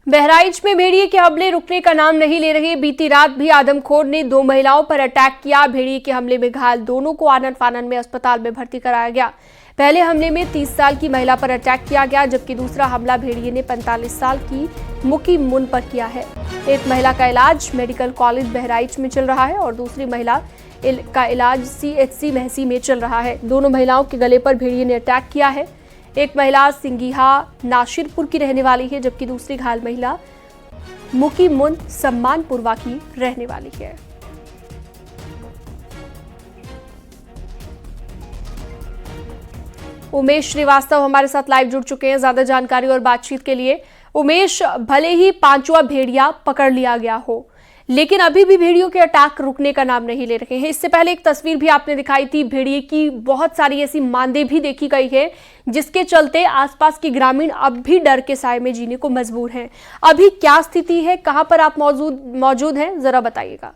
बहराइच में भेड़िए के हमले रुकने का नाम नहीं ले रहे। बीती रात भी आदमखोर ने 2 महिलाओं पर अटैक किया। भेड़िए के हमले में घायल दोनों को आनन फानन में अस्पताल में भर्ती कराया गया। पहले हमले में 30 साल की महिला पर अटैक किया गया, जबकि दूसरा हमला भेड़िए ने 45 साल की मुकी मुन पर किया है। एक महिला का इलाज मेडिकल कॉलेज बहराइच में चल रहा है और दूसरी महिला का इलाज CHC महसी में चल रहा है। दोनों महिलाओं के गले पर भेड़िए ने अटैक किया है। एक महिला सिंगिहा नाशिरपुर की रहने वाली है, जबकि दूसरी घायल महिला मुकी मुन सम्मानपुरवा की रहने वाली है। उमेश श्रीवास्तव हमारे साथ लाइव जुड़ चुके हैं ज्यादा जानकारी और बातचीत के लिए। उमेश, भले ही 5वां भेड़िया पकड़ लिया गया हो, लेकिन अभी भी भेड़ियों के अटैक रुकने का नाम नहीं ले रहे हैं। इससे पहले एक तस्वीर भी आपने दिखाई थी, भेड़िए की बहुत सारी ऐसी मांदे भी देखी गई है, जिसके चलते आसपास के ग्रामीण अब भी डर के साए में जीने को मजबूर हैं। अभी क्या स्थिति है, कहां पर आप मौजूद हैं, जरा बताइएगा।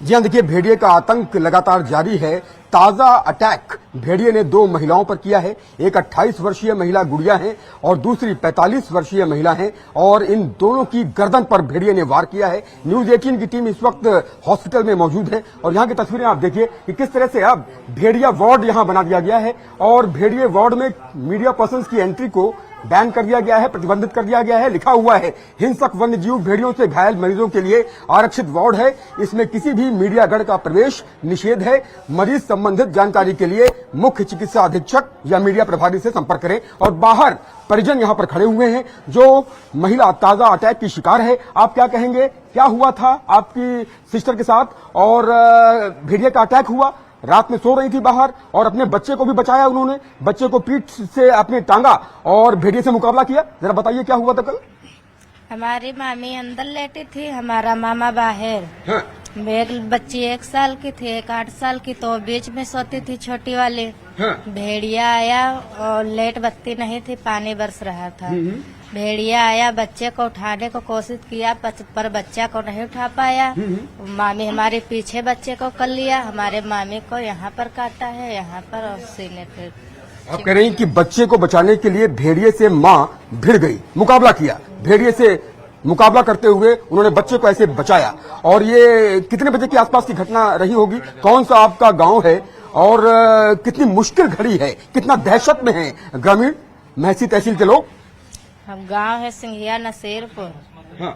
जी हाँ, देखिए, भेड़िए का आतंक लगातार जारी है। ताजा अटैक भेड़िए ने 2 महिलाओं पर किया है। एक 28 वर्षीय महिला गुड़िया है और दूसरी 45 वर्षीय महिला है, और इन दोनों की गर्दन पर भेड़िए ने वार किया है। न्यूज 18 की टीम इस वक्त हॉस्पिटल में मौजूद है और यहाँ की तस्वीरें आप देखिए कि किस तरह से अब भेड़िया वार्ड यहाँ बना दिया गया है और भेड़िए वार्ड में मीडिया पर्सन्स की एंट्री को बैन कर दिया गया है, प्रतिबंधित कर दिया गया है। लिखा हुआ है हिंसक वन्यजीव भेड़ियों से घायल मरीजों के लिए आरक्षित वार्ड है, इसमें किसी भी मीडियागढ़ का प्रवेश निषेध है। मरीज संबंधित जानकारी के लिए मुख्य चिकित्सा अधीक्षक या मीडिया प्रभारी से संपर्क करें। और बाहर परिजन यहां पर खड़े हुए हैं। जो महिला ताजा अटैक की शिकार है, आप क्या कहेंगे, क्या हुआ था आपकी सिस्टर के साथ और भेड़िए का अटैक हुआ? रात में सो रही थी बाहर और अपने बच्चे को भी बचाया उन्होंने, बच्चे को पीठ से आपने टांगा और भेड़िए से मुकाबला किया। जरा बताइए क्या हुआ था कल? हमारी मामी अंदर लेटी थी, हमारा मामा बाहर। हाँ। एक बच्ची 1 साल की थी, एक 8 साल की, तो बीच में सोती थी छोटी वाली। हाँ। भेड़िया आया और लेट बत्ती नहीं थी, पानी बरस रहा था। भेड़िया आया, बच्चे को उठाने को कोशिश किया पर बच्चा को नहीं उठा पाया। मामी हमारे पीछे बच्चे को कर लिया, हमारे मामी को यहाँ पर काटा है, यहाँ पर और सीने पे। आप कह रही कि बच्चे को बचाने के लिए भेड़िए से मां भिड़ गई, मुकाबला किया, भेड़िए से मुकाबला करते हुए उन्होंने बच्चे को ऐसे बचाया। और ये कितने बजे के आसपास की घटना रही होगी? कौन सा आपका गांव है और कितनी मुश्किल घड़ी है, कितना दहशत में है ग्रामीण महसी तहसील के लोग? हम गांव है सिंघिया नसीरपुर। हाँ।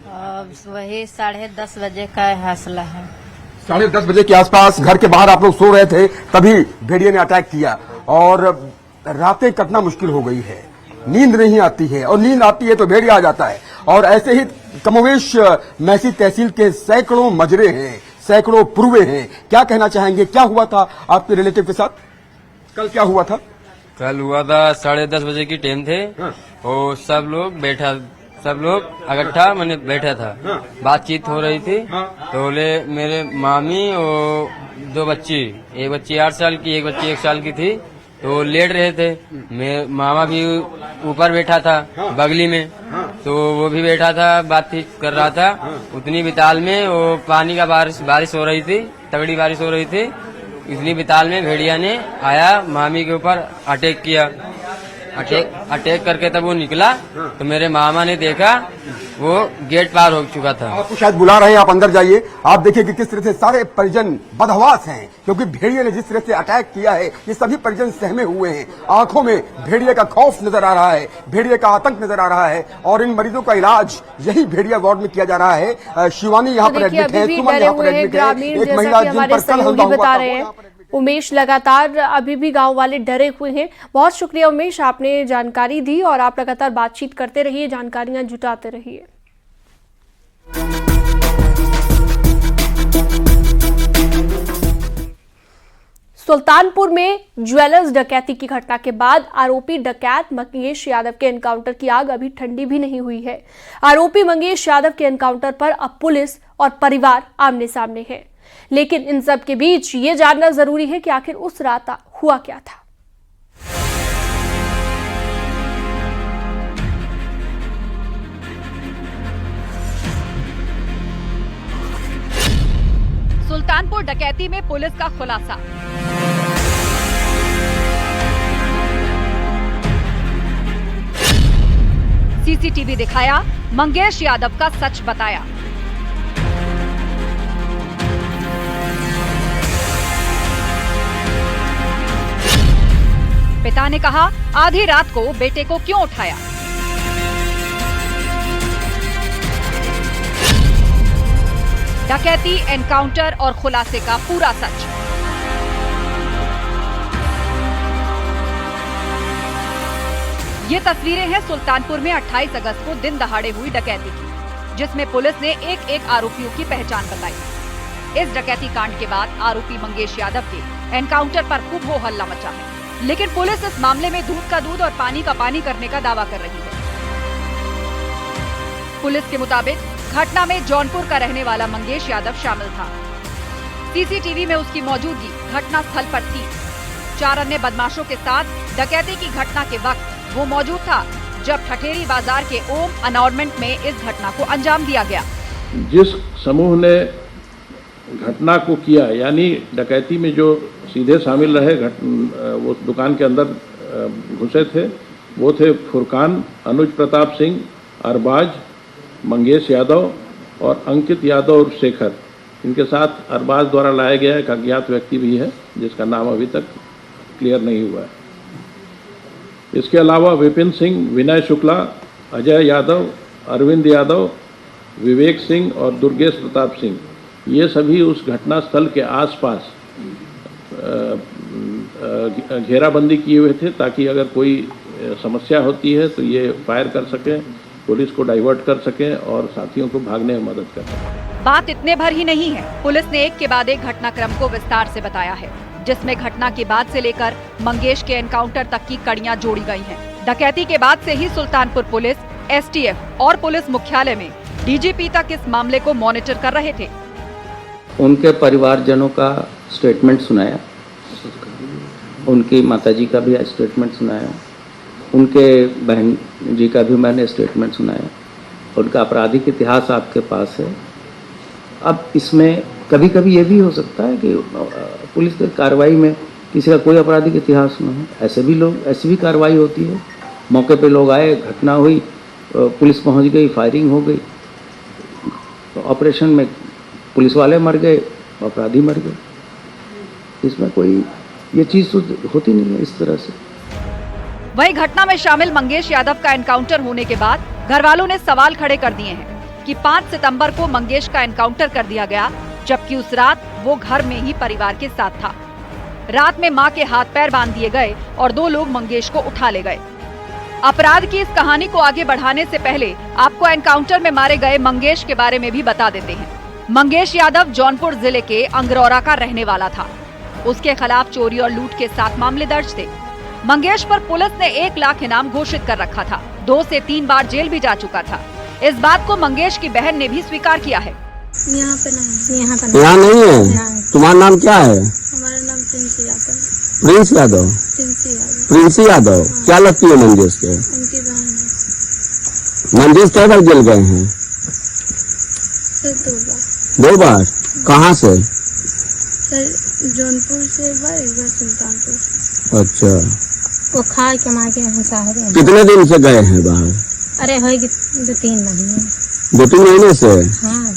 और वही 10:30 बजे का हासिला है। 10:30 बजे के आसपास घर के बाहर आप लोग सो रहे थे, तभी भेड़िए ने अटैक किया और रातें कटना मुश्किल हो गई है, नींद नहीं आती है, और नींद आती है तो भेड़िया आ जाता है। और ऐसे ही कमोवेश महसी तहसील के सैकड़ों मजरे हैं, सैकड़ों पुरवे हैं। क्या कहना चाहेंगे, क्या हुआ था आपके रिलेटिव के साथ? कल क्या हुआ था? कल हुआ था 10:30 बजे की टाइम थे। हाँ। और सब लोग इकट्ठा मैंने बैठा था। हाँ। बातचीत हो रही थी। हाँ। तो बोले मेरे मामी और 2 बच्ची, एक बच्ची 8 साल की, एक बच्ची 1 साल की थी, तो लेट रहे थे। मैं मामा भी ऊपर बैठा था। हाँ। बगली में। हाँ। तो वो भी बैठा था, बातचीत कर रहा था। हाँ। उतनी बिताल में वो पानी का बारिश हो रही थी, तगड़ी बारिश हो रही थी। इतनी बिताल में भेड़िया ने आया, मामी के ऊपर अटैक किया। अटैक करके तब वो निकला तो मेरे मामा ने देखा वो गेट पार हो चुका था। आपको शायद बुला रहे हैं, आप अंदर जाइए। आप देखिए कि किस तरह से सारे परिजन बदहवास हैं, क्योंकि भेड़िए ने जिस तरह से अटैक किया है, ये सभी परिजन सहमे हुए हैं। आंखों में भेड़िए का खौफ नजर आ रहा है, भेड़िए का आतंक नजर आ रहा है, और इन मरीजों का इलाज यही भेड़िया वार्ड में किया जा रहा है। शिवानी यहाँ पर एडमिट है, सुमन यहाँ पर एडमिट है, एक महिला जिन पर कल हमला हुआ था। उमेश, लगातार अभी भी गांव वाले डरे हुए हैं। बहुत शुक्रिया उमेश, आपने जानकारी दी और आप लगातार बातचीत करते रहिए, जानकारियां जुटाते रहिए। सुल्तानपुर में ज्वेलर्स डकैती की घटना के बाद आरोपी डकैत मंगेश यादव के एनकाउंटर की आग अभी ठंडी भी नहीं हुई है। आरोपी मंगेश यादव के एनकाउंटर पर अब पुलिस और परिवार आमने सामने है, लेकिन इन सब के बीच ये जानना जरूरी है कि आखिर उस रात हुआ क्या था। सुल्तानपुर डकैती में पुलिस का खुलासा। सीसीटीवी दिखाया, मंगेश यादव का सच बताया। पिता ने कहा, आधी रात को बेटे को क्यों उठाया। डकैती, एनकाउंटर और खुलासे का पूरा सच। ये तस्वीरें हैं सुल्तानपुर में 28 अगस्त को दिन दहाड़े हुई डकैती की, जिसमें पुलिस ने एक एक आरोपियों की पहचान बताई। इस डकैती कांड के बाद आरोपी मंगेश यादव के एनकाउंटर पर खूब हो हल्ला मचा है, लेकिन पुलिस इस मामले में दूध का दूध और पानी का पानी करने का दावा कर रही है। पुलिस के मुताबिक घटना में जौनपुर का रहने वाला मंगेश यादव शामिल था। सीसीटीवी में उसकी मौजूदगी घटना स्थल पर थी। 4 अन्य बदमाशों के साथ डकैती की घटना के वक्त वो मौजूद था, जब ठठेरी बाजार के ओम अनाउंसमेंट में इस घटना को अंजाम दिया गया। जिस समूह ने घटना को किया, यानी डकैती में जो सीधे शामिल रहे, वो दुकान के अंदर घुसे थे, वो थे फुरकान, अनुज प्रताप सिंह, अरबाज, मंगेश यादव और अंकित यादव और शेखर। इनके साथ अरबाज द्वारा लाया गया एक अज्ञात व्यक्ति भी है, जिसका नाम अभी तक क्लियर नहीं हुआ है। इसके अलावा विपिन सिंह, विनय शुक्ला, अजय यादव, अरविंद यादव, विवेक सिंह और दुर्गेश प्रताप सिंह, ये सभी उस घटना स्थल के आसपास घेराबंदी किए हुए थे, ताकि अगर कोई समस्या होती है तो ये फायर कर सकें, पुलिस को डाइवर्ट कर सकें और साथियों को भागने में मदद कर सकें। बात इतने भर ही नहीं है, पुलिस ने एक के बाद एक घटनाक्रम को विस्तार से बताया है, जिसमें घटना के बाद से लेकर मंगेश के एनकाउंटर तक की कड़ियां जोड़ी गई हैं। डकैती के बाद से ही सुल्तानपुर पुलिस, एसटीएफ और पुलिस मुख्यालय में डीजीपी तक इस मामले को मॉनिटर कर रहे थे। उनके परिवारजनों का स्टेटमेंट सुनाया, उनकी माताजी का भी स्टेटमेंट सुनाया, उनके बहन जी का भी मैंने स्टेटमेंट सुनाया। उनका आपराधिक इतिहास आपके पास है। अब इसमें कभी कभी ये भी हो सकता है कि पुलिस की कार्रवाई में किसी का कोई आपराधिक इतिहास न हो, ऐसी भी कार्रवाई होती है। मौके पे लोग आए, घटना हुई, पुलिस पहुंच गई, फायरिंग हो गई, तो ऑपरेशन में पुलिस वाले मर गए, अपराधी मर गए। इसमें कोई ये चीज़ तो होती नहीं है इस तरह से। वहीं घटना में शामिल मंगेश यादव का एनकाउंटर होने के बाद घर वालों ने सवाल खड़े कर दिए हैं कि 5 सितंबर को मंगेश का एनकाउंटर कर दिया गया, जबकि उस रात वो घर में ही परिवार के साथ था। रात में मां के हाथ पैर बांध दिए गए और 2 लोग मंगेश को उठा ले गए। अपराध की इस कहानी को आगे बढ़ाने से पहले आपको एनकाउंटर में मारे गए मंगेश के बारे में भी बता देते हैं। मंगेश यादव जौनपुर जिले के अंगरौरा का रहने वाला था। उसके खिलाफ चोरी और लूट के 7 मामले दर्ज थे। मंगेश पर पुलिस ने 1 लाख इनाम घोषित कर रखा था। 2 से 3 बार जेल भी जा चुका था। इस बात को मंगेश की बहन ने भी स्वीकार किया है। यहाँ पे यहाँ नहीं है। तुम्हारा नाम क्या है? हमारा नाम Prince Yadav. Prince Yadav? Prince Yadav क्या लगती है मंगेश के? उनकी बहन है। मंगेश कई बार जेल गए हैं? सिर्फ 2 बार। 2 बार? कहाँ से? सर जौनपुर से एक बार सुल्तानपुर। अच्छा, वो खा के मार के हंसारे हैं। कितने दिन से गए हैं बाहर? अरे हो 2-3 महीने। 2-3 महीने से? हाँ।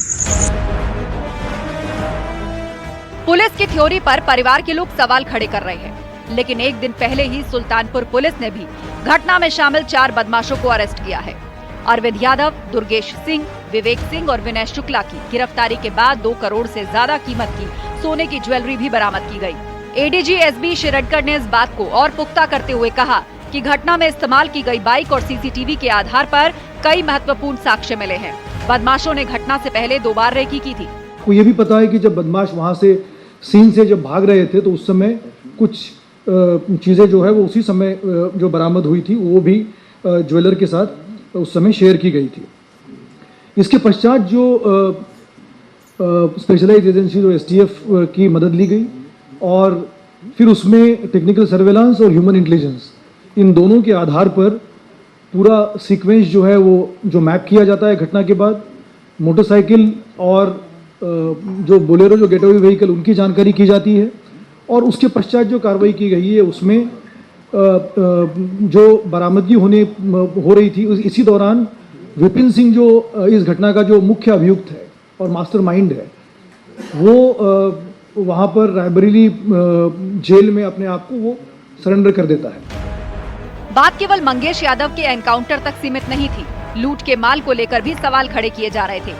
पुलिस की थ्योरी पर परिवार के लोग सवाल खड़े कर रहे हैं, लेकिन एक दिन पहले ही सुल्तानपुर पुलिस ने भी घटना में शामिल 4 बदमाशों को अरेस्ट किया है। अरविंद यादव, दुर्गेश सिंह, विवेक सिंह और विनय शुक्ला की गिरफ्तारी के बाद 2 करोड़ से ज्यादा कीमत की सोने की ज्वेलरी भी बरामद की गई। एडीजी एसबी शिरडकर ने इस बात को और पुख्ता करते हुए कहा कि घटना में इस्तेमाल की गई बाइक और सीसीटीवी के आधार पर कई महत्वपूर्ण साक्ष्य मिले हैं। बदमाशों ने घटना से पहले 2 बार रेकी की थी। को ये भी पता है कि जब बदमाश वहां से सीन से जब भाग रहे थे तो उस समय कुछ चीज़ें जो है वो उसी समय जो बरामद हुई थी वो भी ज्वेलर के साथ उस समय शेयर की गई थी। इसके पश्चात जो स्पेशलाइज्ड एजेंसी जो एसटीएफ की मदद ली गई और फिर उसमें टेक्निकल सर्वेलांस और ह्यूमन इंटेलिजेंस, इन दोनों के आधार पर पूरा सीक्वेंस जो है वो जो मैप किया जाता है घटना के बाद। मोटरसाइकिल और जो बोलेरो जो गेटअवे व्हीकल उनकी जानकारी की जाती है और उसके पश्चात जो कार्रवाई की गई है उसमें जो बरामदगी हो रही थी इसी दौरान विपिन सिंह जो इस घटना का जो मुख्य अभियुक्त है और मास्टरमाइंड है, वो वहाँ पर रायबरेली जेल में अपने आप को वो सरेंडर कर देता है। बात केवल मंगेश यादव के एनकाउंटर तक सीमित नहीं थी। लूट के माल को लेकर भी सवाल खड़े किए जा रहे थे,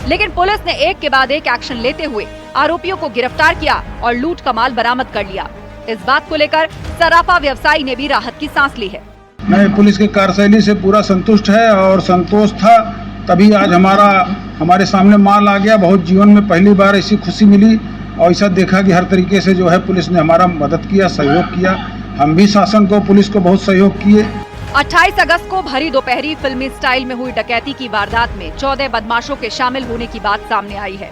लेकिन पुलिस ने एक के बाद एक एक्शन लेते हुए आरोपियों को गिरफ्तार किया और लूट का माल बरामद कर लिया। इस बात को लेकर सराफा व्यवसायी ने भी राहत की सांस ली है। मैं पुलिस की कार्यशैली से पूरा संतुष्ट है और संतोष था, तभी आज हमारे सामने माल आ गया। बहुत जीवन में पहली बार ऐसी खुशी मिली और ऐसा देखा कि हर तरीके से जो है पुलिस ने हमारा मदद किया, सहयोग किया। हम भी शासन को, पुलिस को बहुत सहयोग किए। 28 अगस्त को भरी दोपहरी फिल्मी स्टाइल में हुई डकैती की वारदात में 14 बदमाशों के शामिल होने की बात सामने आई है।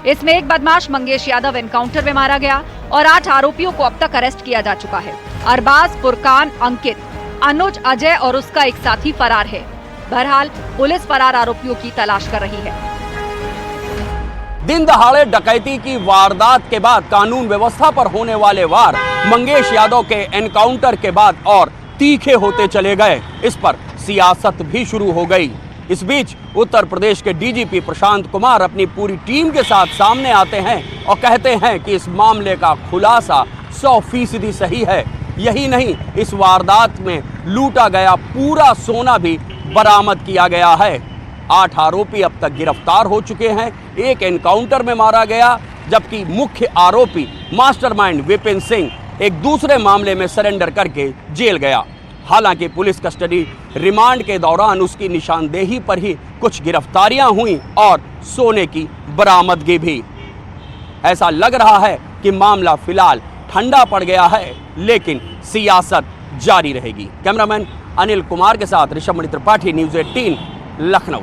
इसमें एक बदमाश मंगेश यादव एनकाउंटर में मारा गया और 8 आरोपियों को अब तक अरेस्ट किया जा चुका है। अरबाज, फुरकान, अंकित, अनुज, अजय और उसका एक साथी फरार है। बहरहाल पुलिस फरार आरोपियों की तलाश कर रही है। दिन दहाड़े डकैती की वारदात के बाद कानून व्यवस्था पर होने वाले वार मंगेश यादव के एनकाउंटर के बाद और तीखे होते चले गए। इस पर सियासत भी शुरू हो गई। इस बीच उत्तर प्रदेश के डीजीपी प्रशांत कुमार अपनी पूरी टीम के साथ सामने आते हैं और कहते हैं कि इस मामले का खुलासा 100% सही है। यही नहीं, इस वारदात में लूटा गया पूरा सोना भी बरामद किया गया है। 8 आरोपी अब तक गिरफ्तार हो चुके हैं। एक एनकाउंटर में मारा गया, जबकि मुख्य आरोपी मास्टरमाइंड विपिन सिंह एक दूसरे मामले में सरेंडर करके जेल गया। हालांकि पुलिस कस्टडी रिमांड के दौरान उसकी निशानदेही पर ही कुछ गिरफ्तारियां हुई और सोने की बरामदगी भी। ऐसा लग रहा है कि मामला फिलहाल ठंडा पड़ गया है, लेकिन सियासत जारी रहेगी। कैमरामैन अनिल कुमार के साथ ऋषभ मणि त्रिपाठी, न्यूज़ 18, लखनऊ।